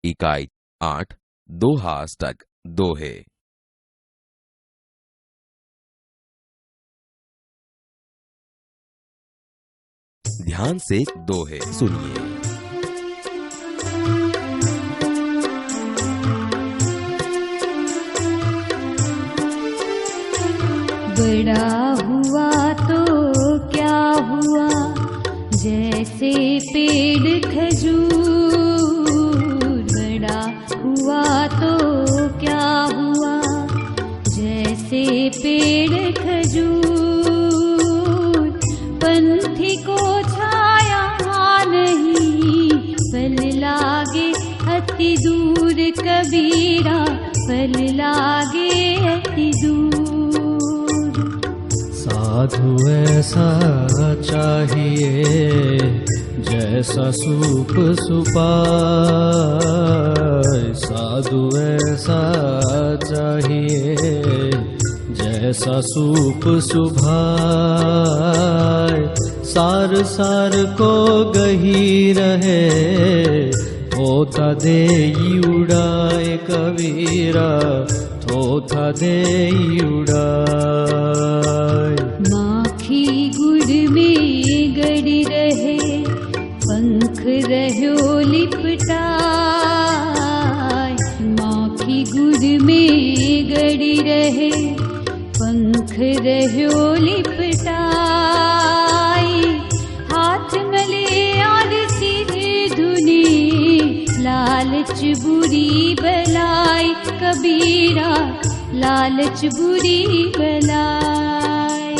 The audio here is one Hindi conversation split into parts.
इकाई 8 दोहाष्टक दोहे। ध्यान से दोहे सुनिए। बड़ा हुआ तो क्या हुआ, जैसे पेड़ खजूर। बड़ा हुआ तो क्या हुआ, जैसे पेड़ खजूर। पंथी को छाया नहीं, फल लागे अति दूर। कबीरा फल लागे अति दूर। साधु ऐसा चाहिए, जैसा सूप सुपाए। साधु ऐसा चाहिए, जैसा सूप सुभाए। सार सार को गही रहे, थोथा देई उड़ाए। कबीरा थोथा देई उड़ाए। माखी गुड़ में गड़ी रहे, पंख रह्यो लिपटाए। माखी गुड़ में गड़ी रहे, पंख रह्यो लिपटाए। हाथ मले और सिर धुने, लालच बुरी बलाई। कबीरा लालच बुरी बलाई।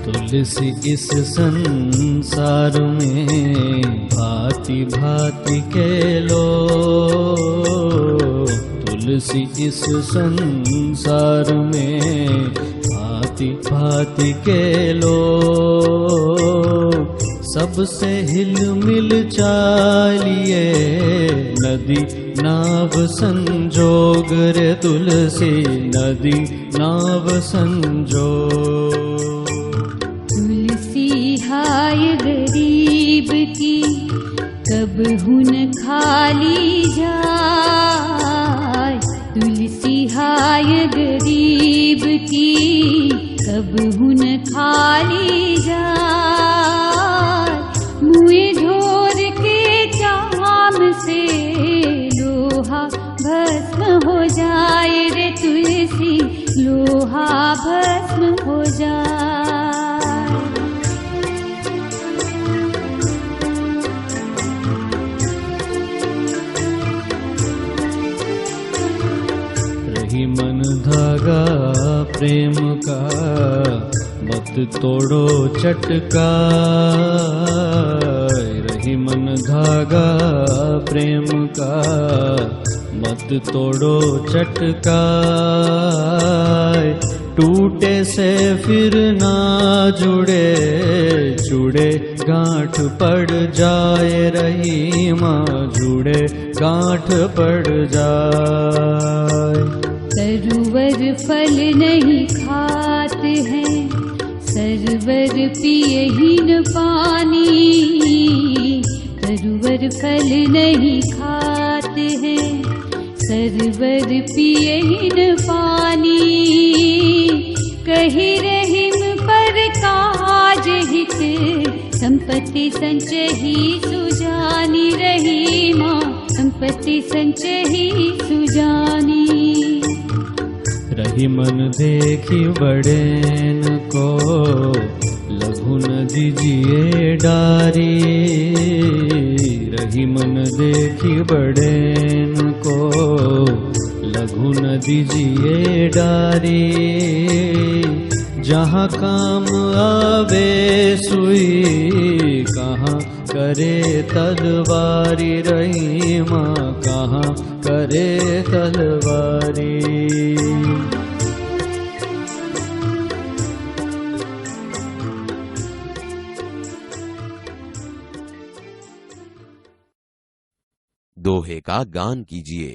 तुलसी इस संसार में भांति भांति के लोग। तुलसी इस संसार में भांति भांति के लोग। सबसे हिल मिल चालिए, नदी नाव संजोग। रे तुलसी नदी नाव संजोग। तुलसी हाय गरीब की, कब हुन खाली जाए। तुलसी हाय गरीब की, कब हुन खाली जाए। मुँह ढोर के चाम से, लोहा भस्म हो जाए। रे तुलसी लोहा भस्म हो जाए। रही मन धागा प्रेम का, मत तोड़ो चटका। रही मन धागा प्रेम का, मत तोड़ो चटका। टूटे से फिर ना जुड़े, जुड़े गांठ पड़ जाए। रही माँ जुड़े गांठ पड़ जाए। सरोवर फल नहीं खात हैं, सरवर पिए ही न पानी। सरोवर फल नहीं खात हैं, सरवर पिए ही न पानी। कही रहीम पर काज हित, संपत्ति संचही सुजानी। रही माँ संपत्ति संचही सुजानी। रही मन देखी बड़ेन को, लघु न दीजिए डारी। रही मन देखी बड़ेन को, लघु न दीजिए डारी। जहाँ काम आवे सुई, कहाँ करे तलवारी। रही माँ कहाँ करे तलवारी। दोहे का गान कीजिए।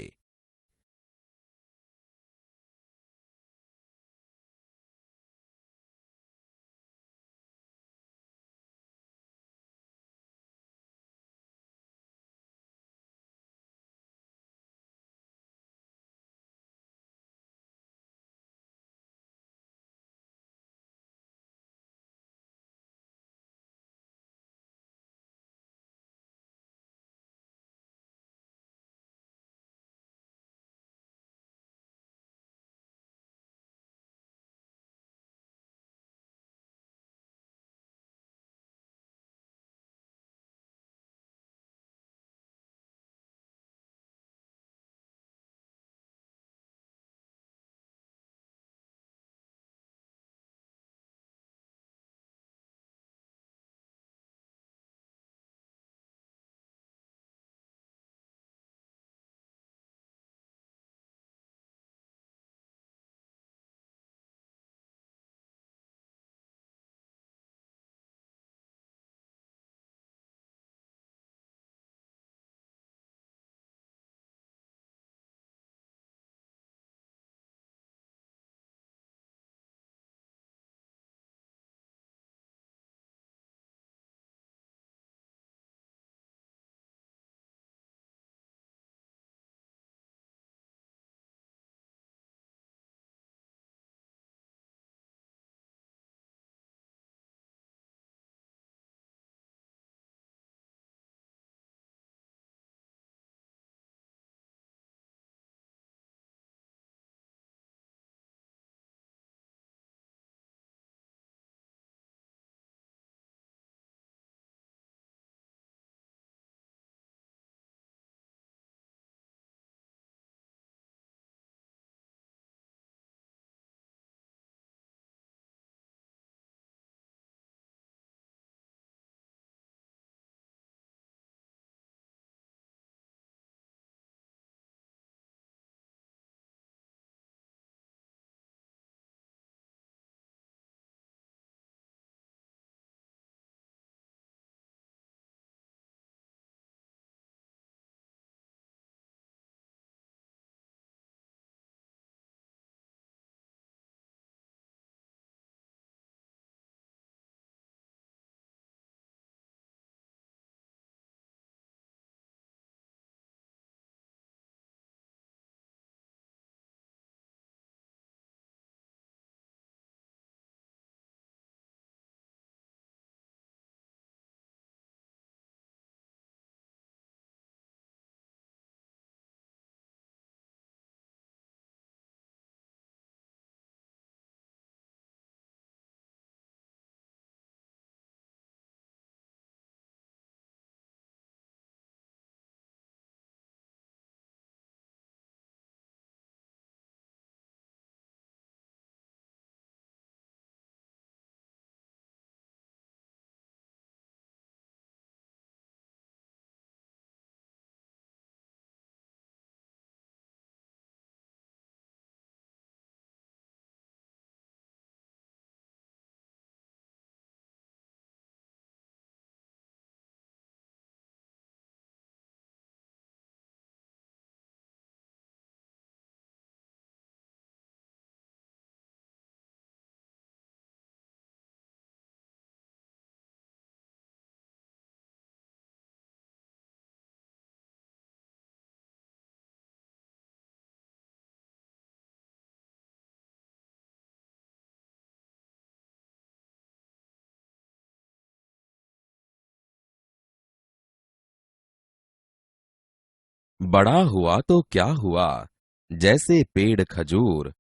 बड़ा हुआ तो क्या हुआ, जैसे पेड़ खजूर,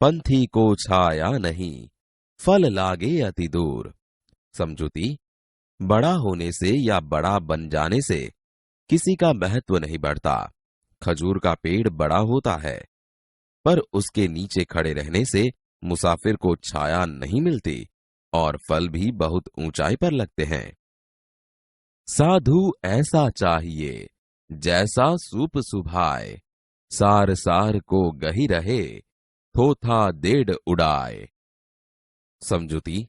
पंथी को छाया नहीं, फल लागे अति दूर। समझुती, बड़ा होने से या बड़ा बन जाने से किसी का महत्व नहीं बढ़ता। खजूर का पेड़ बड़ा होता है, पर उसके नीचे खड़े रहने से मुसाफिर को छाया नहीं मिलती और फल भी बहुत ऊंचाई पर लगते हैं। साधु ऐसा चाहिए, जैसा सूप सुभाए, सार सार को गही रहे, थोथा डेढ़ उड़ाए। समझुती,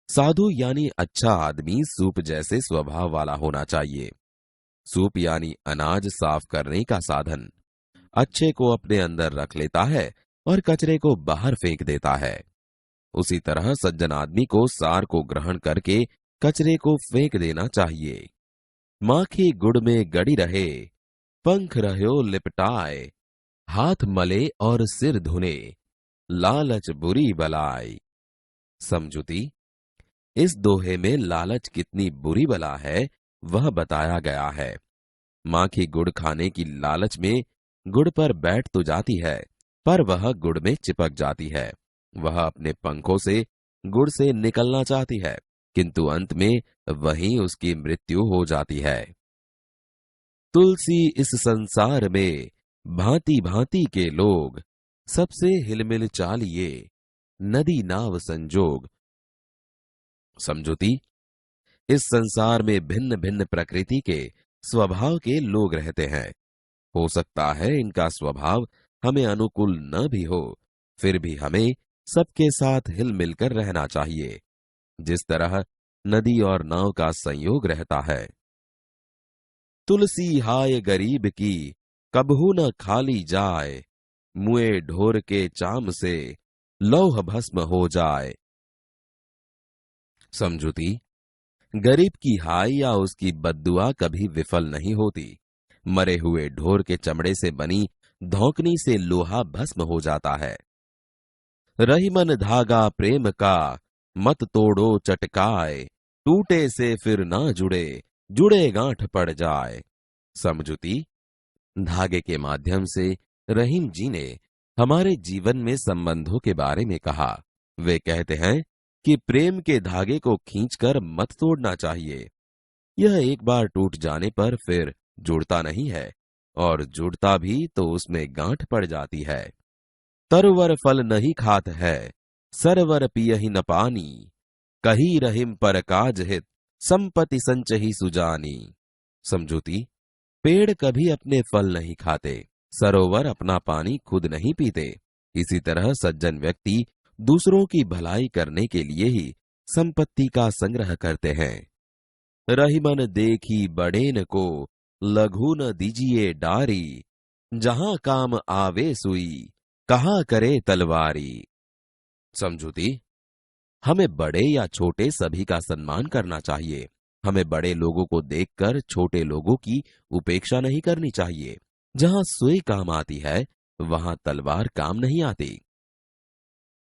साधु यानी अच्छा आदमी सूप जैसे स्वभाव वाला होना चाहिए। सूप यानी अनाज साफ करने का साधन। अच्छे को अपने अंदर रख लेता है और कचरे को बाहर फेंक देता है। उसी तरह सज्जन आदमी को सार को ग्रहण करके कचरे को फेंक देना चाहिए। माखी गुड़ में गड़ी रहे, पंख रह्यो लिपटाए, हाथ मले और सिर धुने, लालच बुरी बलाई। समझुती, इस दोहे में लालच कितनी बुरी बला है वह बताया गया है। माखी गुड़ खाने की लालच में गुड़ पर बैठ तो जाती है, पर वह गुड़ में चिपक जाती है। वह अपने पंखों से गुड़ से निकलना चाहती है, किंतु अंत में वहीं उसकी मृत्यु हो जाती है। तुलसी इस संसार में भांति भांति के लोग, सबसे हिलमिल चालिए, नदी नाव संजोग। समझुती, इस संसार में भिन्न भिन्न प्रकृति के स्वभाव के लोग रहते हैं। हो सकता है इनका स्वभाव हमें अनुकूल न भी हो, फिर भी हमें सबके साथ हिल मिलकर रहना चाहिए, जिस तरह नदी और नाव का संयोग रहता है। तुलसी हाय गरीब की, कबहू न खाली जाए, मुए ढोर के चाम से, लौह भस्म हो जाए। समझुती, गरीब की हाय या उसकी बद्दुआ कभी विफल नहीं होती। मरे हुए ढोर के चमड़े से बनी धौंकनी से लोहा भस्म हो जाता है। रहीमन धागा प्रेम का, मत तोड़ो चटकाए, टूटे से फिर ना जुड़े, जुड़े गांठ पड़ जाए। समझुती, धागे के माध्यम से रहीम जी ने हमारे जीवन में संबंधों के बारे में कहा। वे कहते हैं कि प्रेम के धागे को खींचकर मत तोड़ना चाहिए। यह एक बार टूट जाने पर फिर जुड़ता नहीं है, और जुड़ता भी तो उसमें गांठ पड़ जाती है। तरवर फल नहीं खात है, सरवर पियहि न पानी, कही रहीम पर काज हित, संपत्ति संचही सुजानी। समझुती, पेड़ कभी अपने फल नहीं खाते, सरोवर अपना पानी खुद नहीं पीते। इसी तरह सज्जन व्यक्ति दूसरों की भलाई करने के लिए ही संपत्ति का संग्रह करते हैं। रहीमन देखी बड़ेन को, लघु न दीजिए डारी, जहां काम आवे सुई, कहा करे तलवारी। समझुती, हमें बड़े या छोटे सभी का सम्मान करना चाहिए। हमें बड़े लोगों को देखकर छोटे लोगों की उपेक्षा नहीं करनी चाहिए। जहां सुई काम आती है, वहां तलवार काम नहीं आती।